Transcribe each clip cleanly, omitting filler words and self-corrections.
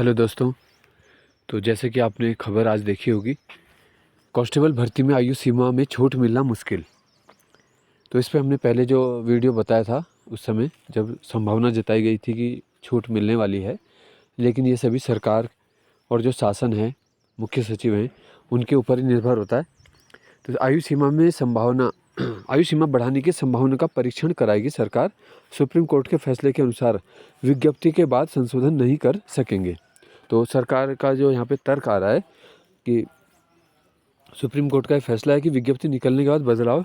Hello दोस्तों। तो जैसे कि आपने खबर आज देखी होगी, कांस्टेबल भर्ती में आयु सीमा में छूट मिलना मुश्किल। तो इस पे हमने पहले जो वीडियो बताया था उस समय जब संभावना जताई गई थी कि छूट मिलने वाली है, लेकिन ये सभी सरकार और जो शासन है, मुख्य सचिव हैं, उनके ऊपर ही निर्भर होता है। तो आयु सीमा में संभावना आयु सीमा बढ़ाने की संभावना का परीक्षण कराएगी सरकार। सुप्रीम कोर्ट के फैसले के अनुसार विज्ञप्ति के बाद संशोधन नहीं कर सकेंगे। तो सरकार का जो यहाँ पे तर्क आ रहा है कि सुप्रीम कोर्ट का ये फैसला है कि विज्ञप्ति निकलने के बाद बदलाव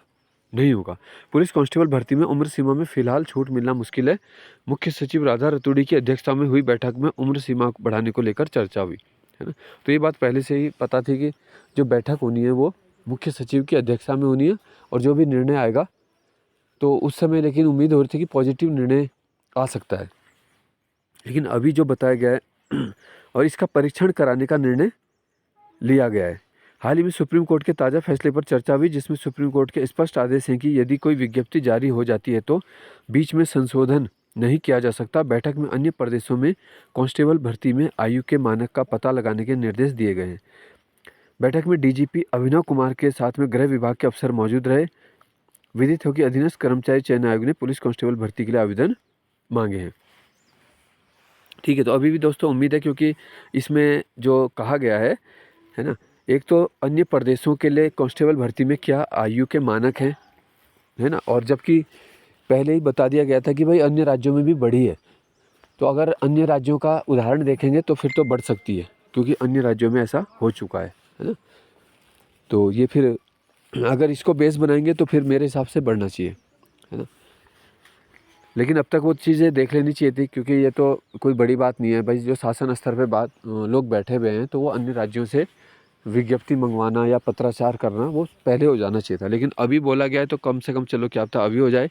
नहीं होगा। पुलिस कांस्टेबल भर्ती में उम्र सीमा में फिलहाल छूट मिलना मुश्किल है। मुख्य सचिव राधा रतूड़ी की अध्यक्षता में हुई बैठक में उम्र सीमा बढ़ाने को लेकर चर्चा हुई, है ना। तो ये बात पहले से ही पता थी कि जो बैठक होनी है वो मुख्य सचिव की अध्यक्षता में होनी है और जो भी निर्णय आएगा तो उस समय लेकिन उम्मीद हो रही थी कि पॉजिटिव निर्णय आ सकता है। लेकिन अभी जो बताया गया है और इसका परीक्षण कराने का निर्णय लिया गया है। हाल ही में सुप्रीम कोर्ट के ताज़ा फैसले पर चर्चा हुई, जिसमें सुप्रीम कोर्ट के स्पष्ट आदेश हैं कि यदि कोई विज्ञप्ति जारी हो जाती है तो बीच में संशोधन नहीं किया जा सकता। बैठक में अन्य प्रदेशों में कांस्टेबल भर्ती में आयु के मानक का पता लगाने के निर्देश दिए गए हैं। बैठक में डीजीपी अभिनव कुमार के साथ में गृह विभाग के अफसर मौजूद रहे। विदित हो कि अधीनस्थ कर्मचारी चयन आयोग ने पुलिस कांस्टेबल भर्ती के लिए आवेदन मांगे हैं। ठीक है, तो अभी भी दोस्तों उम्मीद है, क्योंकि इसमें जो कहा गया है ना, एक तो अन्य प्रदेशों के लिए कांस्टेबल भर्ती में क्या आयु के मानक हैं, है ना, और जबकि पहले ही बता दिया गया था कि भाई अन्य राज्यों में भी बढ़ी है। तो अगर अन्य राज्यों का उदाहरण देखेंगे तो फिर तो बढ़ सकती है, क्योंकि अन्य राज्यों में ऐसा हो चुका है ना। तो ये फिर अगर इसको बेस बनाएंगे तो फिर मेरे हिसाब से बढ़ना चाहिए, है ना। लेकिन अब तक वो चीज़ें देख लेनी चाहिए थी, क्योंकि ये तो कोई बड़ी बात नहीं है भाई। जो शासन स्तर पे बात लोग बैठे हुए हैं तो वो अन्य राज्यों से विज्ञप्ति मंगवाना या पत्राचार करना वो पहले हो जाना चाहिए था। लेकिन अभी बोला गया है तो कम से कम चलो क्या पता अभी हो जाए,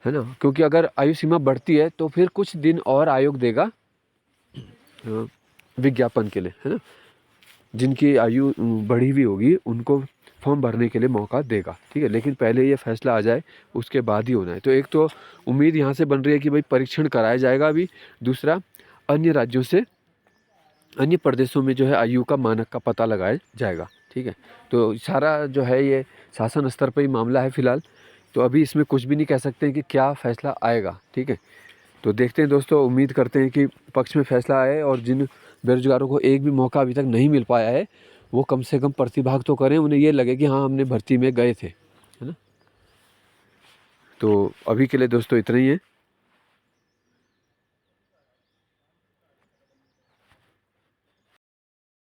है ना। क्योंकि अगर आयु सीमा बढ़ती है तो फिर कुछ दिन और आयोग देगा विज्ञापन के लिए, है ना। जिनकी आयु बढ़ी हुई होगी उनको फॉर्म भरने के लिए मौका देगा, ठीक है। लेकिन पहले ये फैसला आ जाए उसके बाद ही होना है। तो एक तो उम्मीद यहाँ से बन रही है कि भाई परीक्षण कराया जाएगा अभी। दूसरा, अन्य राज्यों से, अन्य प्रदेशों में जो है आयु का मानक का पता लगाया जाएगा, ठीक है। तो सारा जो है ये शासन स्तर पर ही मामला है फिलहाल। तो अभी इसमें कुछ भी नहीं कह सकते हैं कि क्या फैसला आएगा, ठीक है। तो देखते हैं दोस्तों, उम्मीद करते हैं कि पक्ष में फैसला आए और जिन बेरोजगारों को एक भी मौका अभी तक नहीं मिल पाया है वो कम से कम प्रतिभाग तो करें, उन्हें ये लगे कि हाँ हमने भर्ती में गए थे, है ना। तो अभी के लिए दोस्तों इतना ही है।